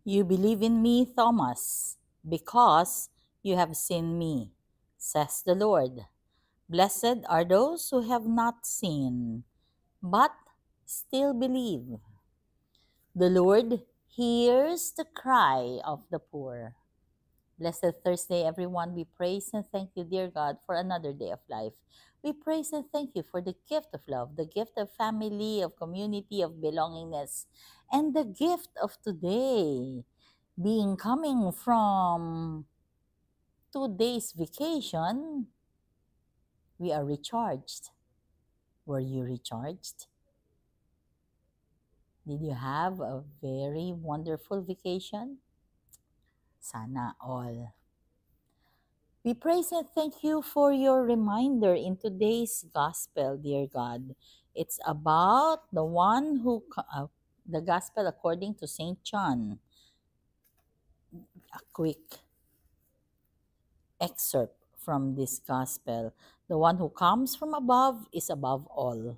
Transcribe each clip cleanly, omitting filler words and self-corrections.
You believe in me, Thomas, because you have seen me, says the Lord. Blessed are those who have not seen, but still believe. The Lord hears the cry of the poor. Blessed Thursday, everyone. We praise and thank you, dear God, for another day of life. We praise and thank you for the gift of love, the gift of family, of community, of belongingness, and the gift of today being coming from 2 days vacation. We are recharged. Were you recharged? Did you have a very wonderful vacation? Sana all. We praise and thank you for your reminder in today's gospel, dear God. It's about the gospel according to St. John. A quick excerpt from this gospel. The one who comes from above is above all.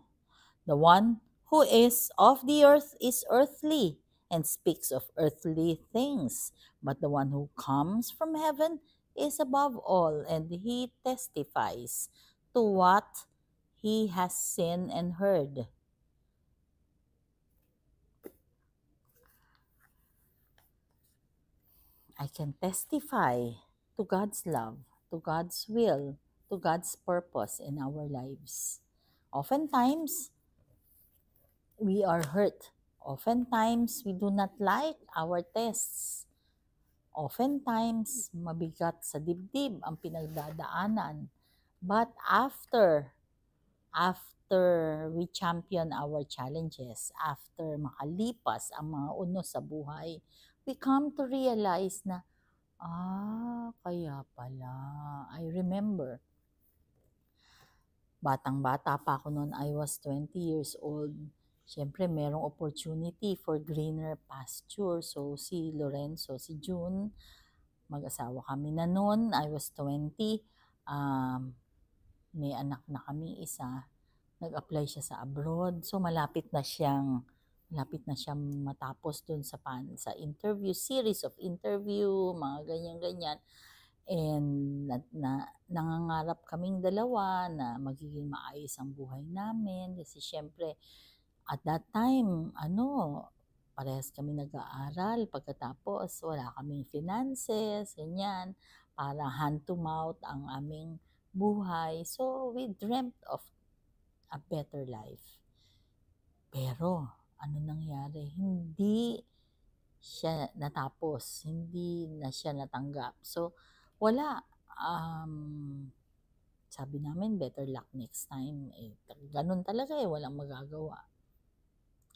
The one who is of the earth is earthly and speaks of earthly things. But the one who comes from heaven is above all, and he testifies to what he has seen and heard. I can testify to God's love, to God's will, to God's purpose in our lives. Oftentimes, we are hurt. Oftentimes, we do not like our tests. Oftentimes, mabigat sa dibdib ang pinagdadaanan. But after we champion our challenges, after makalipas ang mga unos sa buhay, we come to realize na, kaya pala. I remember, batang-bata pa ako noon, I was 20 years old. Siyempre, merong opportunity for greener pasture. So, si Lorenzo, si June, mag-asawa kami na noon. I was 20. May anak na kami isa. Nag-apply siya sa abroad. So, malapit na siyang matapos dun sa interview, series of interview, mga ganyan-ganyan. And nangangarap kaming dalawa na magiging maayos ang buhay namin. Kasi syempre, at that time, parehas kami nag-aaral. Pagkatapos, wala kaming finances, ganyan. Para hand to mouth ang aming buhay. So, we dreamt of a better life. Pero, ano nangyari? Hindi siya natapos. Hindi na siya natanggap. So, wala. Sabi namin, better luck next time. Ganun talaga walang magagawa.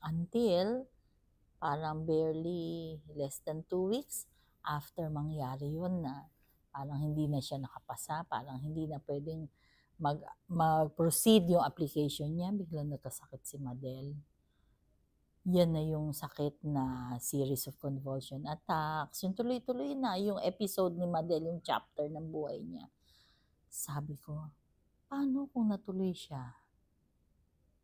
Until, parang barely less than 2 weeks after mangyari yun na parang hindi na siya nakapasa, parang hindi na pwedeng mag-proceed yung application niya, biglang nagkasakit si Madel. Yan na yung sakit na series of convulsion attacks. Yung tuloy-tuloy na yung episode ni Madel, yung chapter ng buhay niya. Sabi ko, paano kung natuloy siya?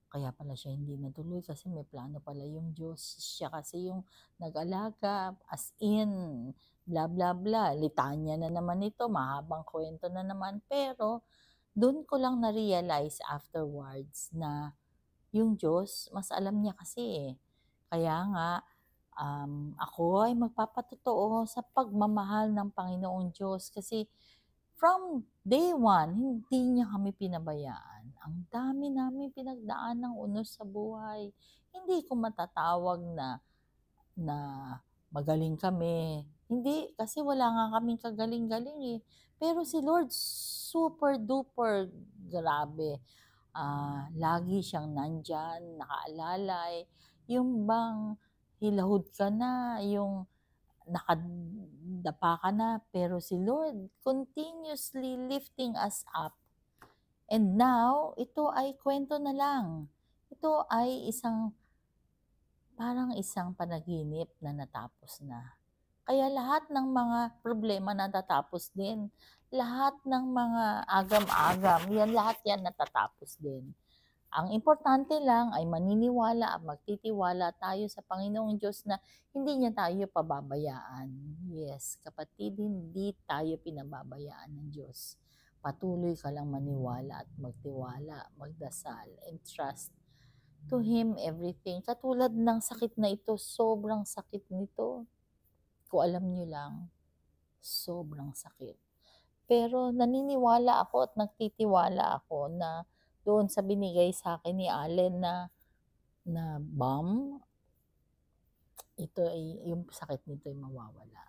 Kaya pala siya hindi natuloy kasi may plano pala yung Diyos. Siya kasi yung nag-alaga, as in, bla bla bla. Litanya na naman ito, mahabang kwento na naman. Pero, doon ko lang na-realize afterwards na yung Diyos, mas alam niya kasi Kaya nga, ako ay magpapatotoo sa pagmamahal ng Panginoong Diyos kasi from day one, hindi niya kami pinabayaan. Ang dami namin pinagdaan ng unos sa buhay. Hindi ko matatawag na magaling kami. Hindi, kasi wala nga kaming kagaling-galing Pero si Lord, super duper grabe. Lagi siyang nandyan, nakaalalay. Yung bang hilahod ka na, yung nakadapa ka na, pero si Lord continuously lifting us up. And now, ito ay kwento na lang. Ito ay parang isang panaginip na natapos na. Kaya lahat ng mga problema natatapos din. Lahat ng mga agam-agam, lahat yan natatapos din. Ang importante lang ay maniniwala at magtitiwala tayo sa Panginoong Diyos na hindi niya tayo pababayaan. Yes, kapatid, hindi tayo pinababayaan ng Diyos. Patuloy ka lang maniwala at magtiwala, magdasal, and trust to Him everything. Katulad ng sakit na ito, sobrang sakit nito. Kung alam niyo lang, sobrang sakit. Pero naniniwala ako at nagtitiwala ako na doon sa binigay sa akin ni Allen na balm, ito ay yung sakit nito ay mawawala.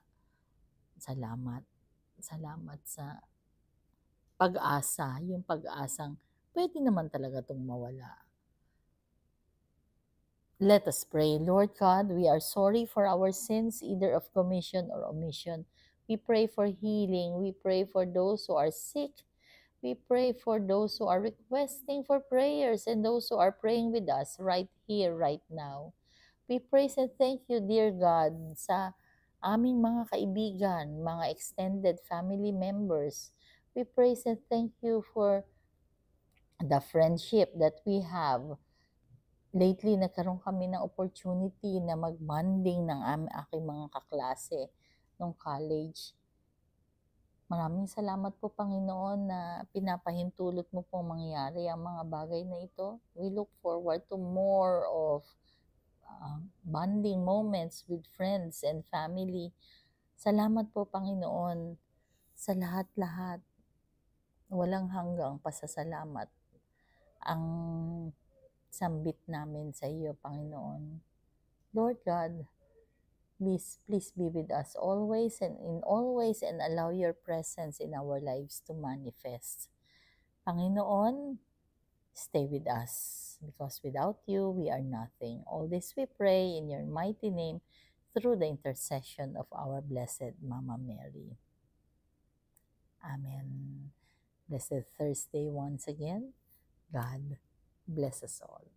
Salamat. Salamat sa pag-asa, yung pag-asang pwede naman talaga itong mawala. Let us pray. Lord God, we are sorry for our sins, either of commission or omission. We pray for healing. We pray for those who are sick. We pray for those who are requesting for prayers and those who are praying with us right here, right now. We praise and thank you, dear God, sa aming mga kaibigan, mga extended family members. We praise and thank you for the friendship that we have. Lately, nagkaroon kami ng opportunity na mag-bonding ng aking mga kaklase nung college. Maraming salamat po, Panginoon, na pinapahintulot mo pong mangyari ang mga bagay na ito. We look forward to more of bonding moments with friends and family. Salamat po, Panginoon, sa lahat-lahat. Walang hanggang pasasalamat ang sambit namin sa iyo, Panginoon. Lord God, please be with us always and in always and allow your presence in our lives to manifest. Panginoon, stay with us because without you, we are nothing. All this we pray in your mighty name through the intercession of our blessed Mama Mary. Amen. Blessed Thursday once again. God bless us all.